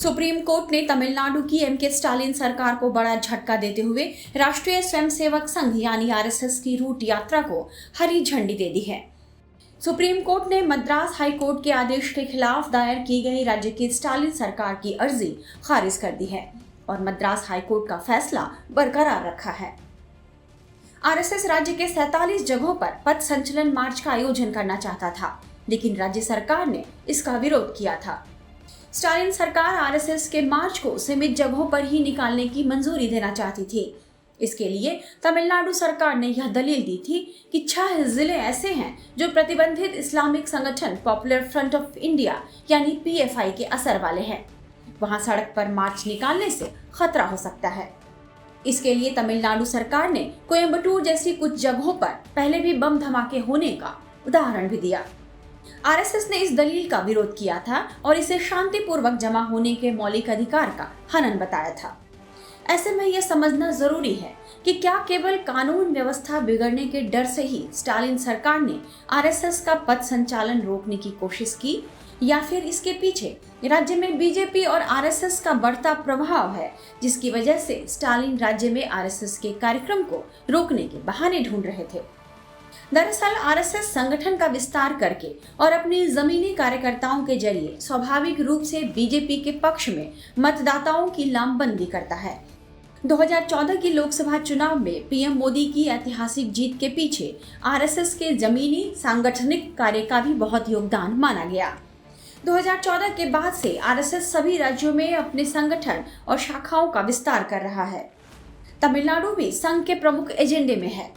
Supreme court ने तमिलनाडु की MK Stalin सरकार को बड़ा झटका देते हुए राष्ट्रीय स्वयंसेवक संघ यानी आरएसएस की रूट यात्रा को हरी झंडी दे दी है। सुप्रीम कोर्ट ने मद्रास हाई कोर्ट के आदेश के खिलाफ दायर की गई राज्य की स्टालिन सरकार की अर्जी खारिज कर दी है और मद्रास हाई कोर्ट का फैसला बरकरार रखा है। आरएसएस राज्य के 47 जगहों पर पथ संचलन मार्च का आयोजन करना चाहता था, लेकिन राज्य सरकार ने इसका विरोध किया था। स्टालिन सरकार आरएसएस के मार्च को सीमित जगहों पर ही निकालने की मंजूरी देना चाहती थी। इसके लिए तमिलनाडु सरकार ने यह दलील दी थी कि 6 जिले ऐसे हैं जो प्रतिबंधित इस्लामिक संगठन पॉपुलर फ्रंट ऑफ इंडिया यानी पीएफआई के असर वाले हैं। वहां सड़क पर मार्च निकालने से खतरा हो सकता है। इसके लिए तमिलनाडु सरकार ने कोयम्बटूर जैसी कुछ जगहों पर पहले भी बम धमाके होने का उदाहरण भी दिया। आरएसएस ने इस दलील का विरोध किया था और इसे शांतिपूर्वक जमा होने के मौलिक अधिकार का हनन बताया था। ऐसे में यह समझना जरूरी है कि क्या केवल कानून व्यवस्था बिगड़ने के डर से ही स्टालिन सरकार ने आरएसएस का पथ संचालन रोकने की कोशिश की, या फिर इसके पीछे राज्य में बीजेपी और आरएसएस का बढ़ता प्रभाव है, जिसकी वजह से स्टालिन राज्य में आरएसएस के कार्यक्रम को रोकने के बहाने ढूंढ रहे थे। दरअसल आरएसएस संगठन का विस्तार करके और अपनी जमीनी कार्यकर्ताओं के जरिए स्वाभाविक रूप से बीजेपी के पक्ष में मतदाताओं की लामबंदी करता है। 2014 की लोकसभा चुनाव में पीएम मोदी की ऐतिहासिक जीत के पीछे आरएसएस के जमीनी सांगठनिक कार्य का भी बहुत योगदान माना गया। 2014 के बाद से आरएसएस सभी राज्यों में अपने संगठन और शाखाओं का विस्तार कर रहा है। तमिलनाडु भी संघ के प्रमुख एजेंडे में है।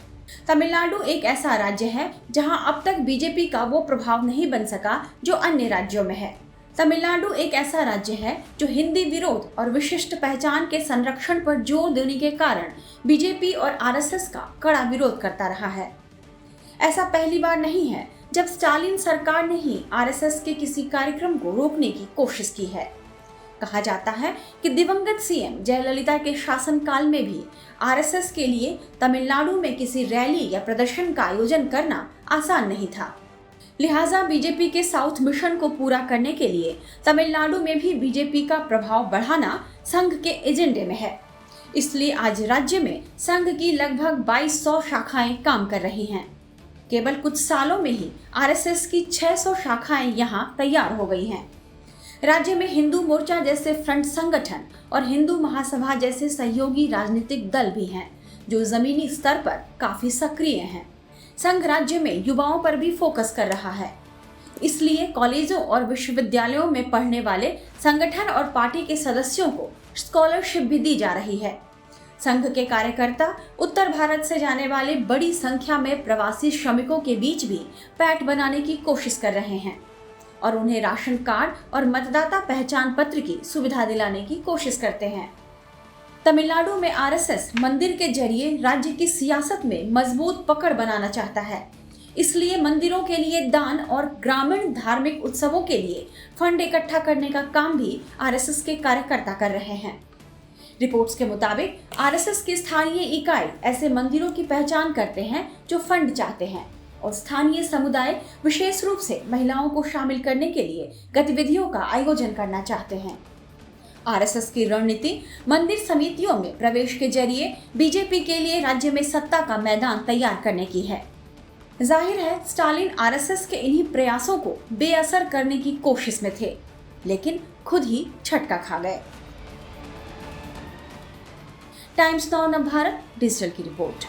तमिलनाडु एक ऐसा राज्य है जहां अब तक बीजेपी का वो प्रभाव नहीं बन सका जो अन्य राज्यों में है। तमिलनाडु एक ऐसा राज्य है जो हिंदी विरोध और विशिष्ट पहचान के संरक्षण पर जोर देने के कारण बीजेपी और आरएसएस का कड़ा विरोध करता रहा है। ऐसा पहली बार नहीं है जब स्टालिन सरकार ने ही आरएसएस के किसी कार्यक्रम को रोकने की कोशिश की है। कहा जाता है कि दिवंगत सीएम जयललिता के शासनकाल में भी आरएसएस के लिए तमिलनाडु में किसी रैली या प्रदर्शन का आयोजन करना आसान नहीं था। लिहाजा बीजेपी के साउथ मिशन को पूरा करने के लिए तमिलनाडु में भी बीजेपी का प्रभाव बढ़ाना संघ के एजेंडे में है। इसलिए आज राज्य में संघ की लगभग 2200 शाखाएं काम कर रही हैं। केवल कुछ सालों में ही आरएसएस की 600 शाखाएं यहां तैयार हो गई हैं। राज्य में हिंदू मोर्चा जैसे फ्रंट संगठन और हिंदू महासभा जैसे सहयोगी राजनीतिक दल भी हैं, जो जमीनी स्तर पर काफी सक्रिय हैं। संघ राज्य में युवाओं पर भी फोकस कर रहा है। इसलिए कॉलेजों और विश्वविद्यालयों में पढ़ने वाले संगठन और पार्टी के सदस्यों को स्कॉलरशिप भी दी जा रही है। संघ के कार्यकर्ता उत्तर भारत से जाने वाले बड़ी संख्या में प्रवासी श्रमिकों के बीच भी पैठ बनाने की कोशिश कर रहे हैं और उन्हें राशन कार्ड और मतदाता पहचान पत्र की सुविधा दिलाने की कोशिश करते हैं। तमिलनाडु में आरएसएस मंदिर के जरिए राज्य की सियासत में मजबूत पकड़ बनाना चाहता है। इसलिए मंदिरों के लिए दान और ग्रामीण धार्मिक उत्सवों के लिए फंड इकट्ठा करने का काम भी आरएसएस के कार्यकर्ता कर रहे हैं। रिपोर्ट्स के मुताबिक आरएसएस की स्थानीय इकाई ऐसे मंदिरों की पहचान करते हैं जो फंड चाहते हैं और स्थानीय समुदाय विशेष रूप से महिलाओं को शामिल करने के लिए गतिविधियों का आयोजन करना चाहते हैं। आरएसएस की रणनीति मंदिर समितियों में प्रवेश के जरिए बीजेपी के लिए राज्य में सत्ता का मैदान तैयार करने की है। जाहिर है स्टालिन आरएसएस के इन्हीं प्रयासों को बेअसर करने की कोशिश में थे, लेकिन खुद ही झटका खा गए। टाइम्स नाउ नवभारत डिजिटल की रिपोर्ट।